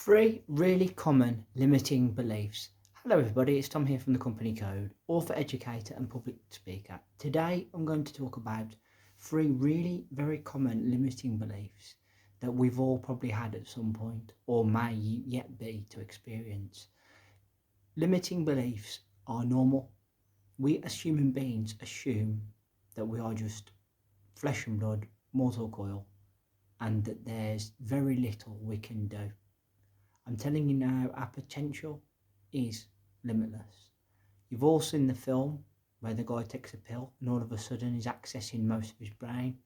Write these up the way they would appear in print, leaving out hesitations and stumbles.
Three really common limiting beliefs. Hello everybody, it's Tom here from the Company Code, author, educator and public speaker. Today I'm going to talk about three really very common limiting beliefs that we've all probably had at some point or may yet be to experience. Limiting beliefs are normal. We as human beings assume that we are just flesh and blood, mortal coil, and that there's very little we can do. I'm telling you now, our potential is limitless. You've all seen the film where the guy takes a pill and all of a sudden he's accessing most of his brain.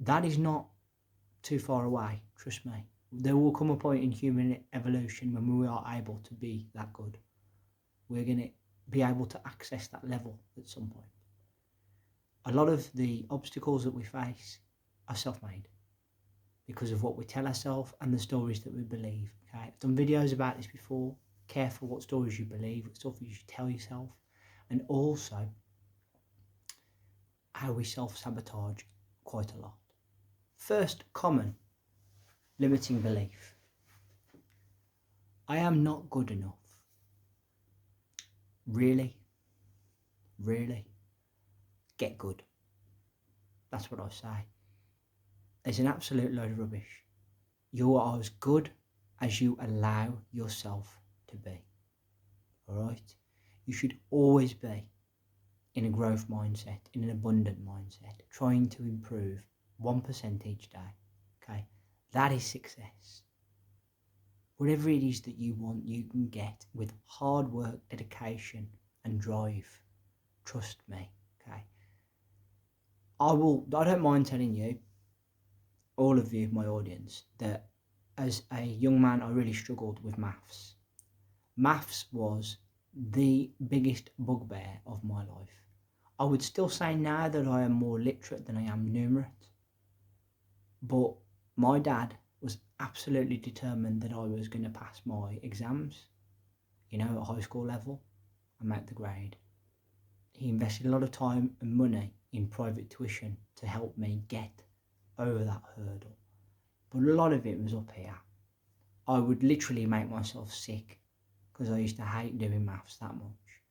That is not too far away, trust me. There will come a point in human evolution when we are able to be that good. We're going to be able to access that level at some point. A lot of the obstacles that we face are self-made because of what we tell ourselves and the stories that we believe. Okay, I've done videos about this before. Careful what stories you believe, what stories you tell yourself, and also how we self-sabotage quite a lot. First common limiting belief: I am not good enough. Really? Get good. That's what I say. It's an absolute load of rubbish. You are as good as you allow yourself to be. Alright? You should always be in a growth mindset, in an abundant mindset, trying to improve 1% each day. Okay? That is success. Whatever it is that you want, you can get with hard work, dedication and drive. Trust me. Okay? I don't mind telling you, all of you, my audience, that as a young man I really struggled with maths. Maths was the biggest bugbear of my life. I would still say now that I am more literate than I am numerate, but my dad was absolutely determined that I was going to pass my exams, at high school level, and make the grade. He invested a lot of time and money in private tuition to help me get over that hurdle, but a lot of it was up here. I would literally make myself sick because I used to hate doing maths that much.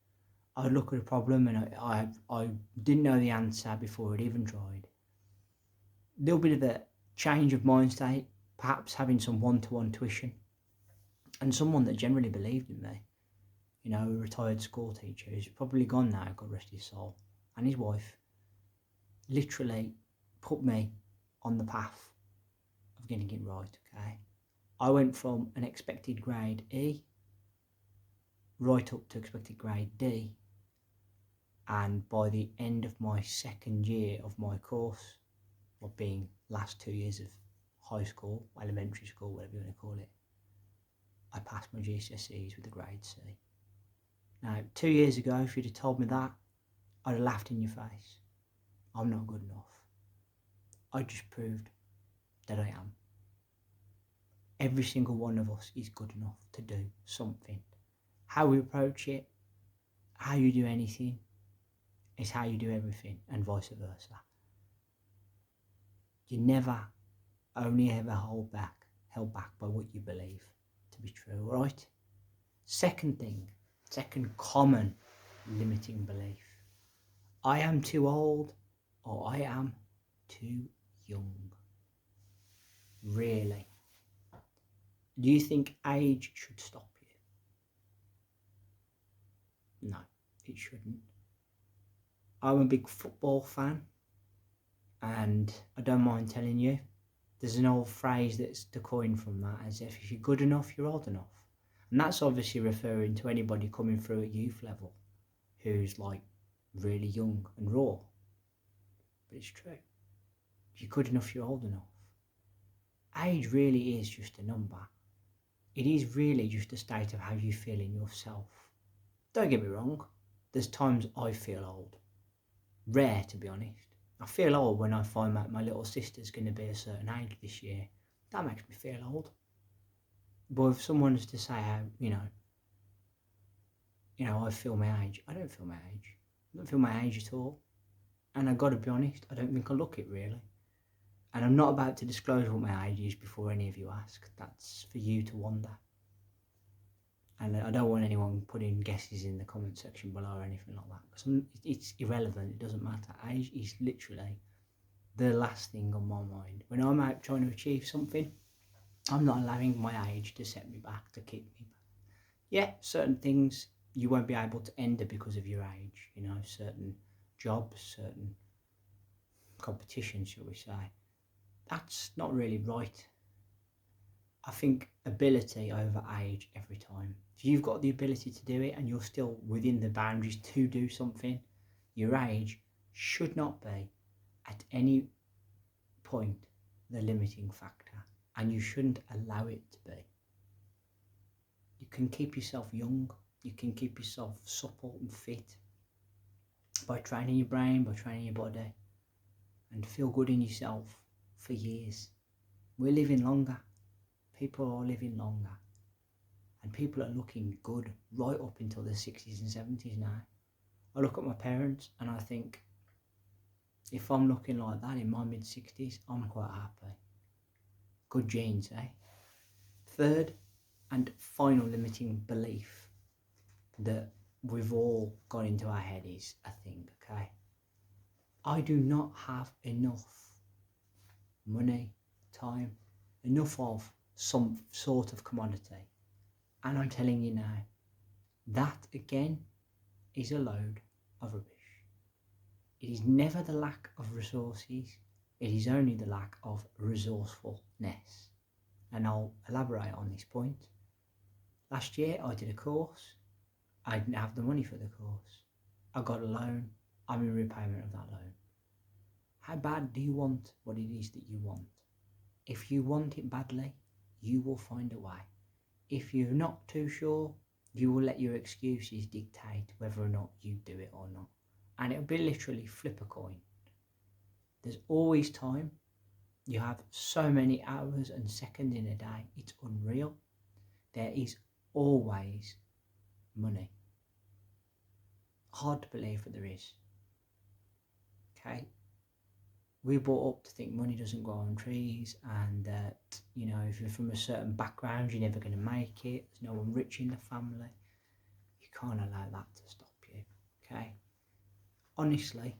I'd look at a problem and I didn't know the answer before I'd even tried. A little bit of a change of mind state, perhaps having some one-to-one tuition, and someone that generally believed in me. A retired school teacher who's probably gone now, God rest his soul, and his wife literally put me on the path of getting it right, okay? I went from an expected grade E right up to expected grade D, and by the end of my second year of my course, or being last 2 years of high school, elementary school, whatever you want to call it, I passed my GCSEs with a grade C. Now, 2 years ago, if you'd have told me that, I'd have laughed in your face. I'm not good enough. I just proved that I am. Every single one of us is good enough to do something. How we approach it, how you do anything, is how you do everything, and vice versa. You never, only ever held back by what you believe to be true, right? Second common limiting belief: I am too old, or I am too young. Really? Do you think age should stop you? No, it shouldn't. I'm a big football fan, and I don't mind telling you, there's an old phrase that's to coin from that, as if you're good enough, you're old enough. And that's obviously referring to anybody coming through at youth level who's like really young and raw. But it's true. If you're good enough, you're old enough. Age really is just a number. It is really just a state of how you feel in yourself. Don't get me wrong, there's times I feel old. Rare, to be honest. I feel old when I find out my little sister's going to be a certain age this year. That makes me feel old. But if someone's to say how, I feel my age, I don't feel my age. I don't feel my age at all. And I've got to be honest, I don't think I look it really. And I'm not about to disclose what my age is before any of you ask. That's for you to wonder. And I don't want anyone putting guesses in the comment section below or anything like that, because it's irrelevant. It doesn't matter. Age is literally the last thing on my mind. When I'm out trying to achieve something, I'm not allowing my age to set me back, to keep me back. Yeah, certain things you won't be able to enter because of your age, you know, certain jobs, certain competitions, shall we say. That's not really right. I think ability over age every time. If you've got the ability to do it and you're still within the boundaries to do something, your age should not be at any point the limiting factor, and you shouldn't allow it to be. You can keep yourself young, you can keep yourself supple and fit by training your brain, by training your body, and feel good in yourself for years. We're living longer. People are living longer. And people are looking good right up until their 60s and 70s now. I look at my parents and I think, if I'm looking like that in my mid-60s, I'm quite happy. Good genes, eh? Third and final limiting belief that we've all got into our head is a thing, okay? I do not have enough money, time, enough of some sort of commodity. And I'm telling you now, that again is a load of rubbish. It is never the lack of resources, it is only the lack of resourcefulness. And I'll elaborate on this point. Last year I did a course, I didn't have the money for the course. I got a loan, I'm in repayment of that loan. How bad do you want what it is that you want? If you want it badly, you will find a way. If you're not too sure, you will let your excuses dictate whether or not you do it or not. And it'll be literally flip a coin. There's always time. You have so many hours and seconds in a day. It's unreal. There is always money. Hard to believe, but there is. Okay? We're brought up to think money doesn't grow on trees, and that, you know, if you're from a certain background, you're never going to make it. There's no one rich in the family. You can't allow that to stop you, okay? Honestly,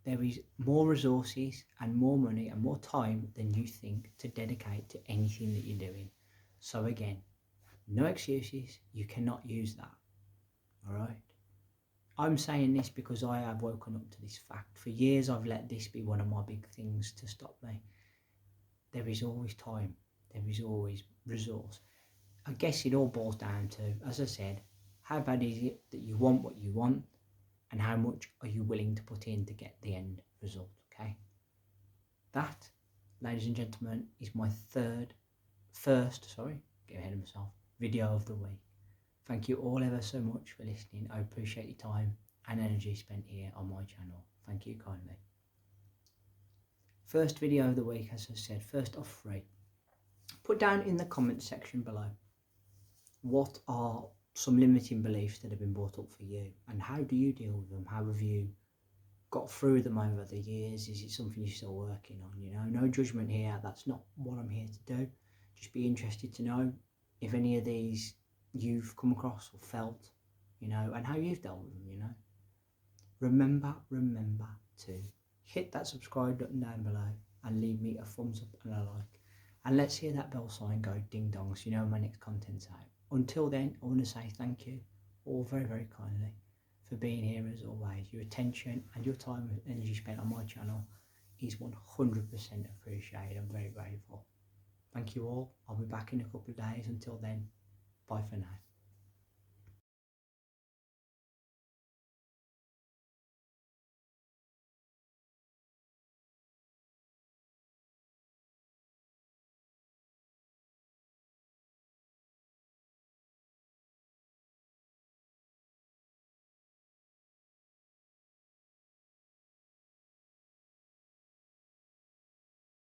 there is more resources and more money and more time than you think to dedicate to anything that you're doing. So again, no excuses. You cannot use that, all right? I'm saying this because I have woken up to this fact. For years I've let this be one of my big things to stop me. There is always time. There is always resource. I guess it all boils down to, as I said, how bad is it that you want what you want, and how much are you willing to put in to get the end result, okay? That, ladies and gentlemen, is my first, get ahead of myself, video of the week. Thank you all ever so much for listening. I appreciate your time and energy spent here on my channel. Thank you kindly. First video of the week, as I said, first of 3. Put down in the comment section below, what are some limiting beliefs that have been brought up for you, and how do you deal with them? How have you got through them over the years? Is it something you're still working on? You know, no judgment here. That's not what I'm here to do. Just be interested to know if any of these you've come across or felt, you know, and how you've dealt with them, you know. Remember to hit that subscribe button down below and leave me a thumbs up and a like. And let's hear that bell sign go ding dong so you know my next content's out. Until then, I want to say thank you all very, very kindly for being here as always. Your attention and your time and energy spent on my channel is 100% appreciated. I'm very grateful. Thank you all. I'll be back in a couple of days. Until then, bye for now.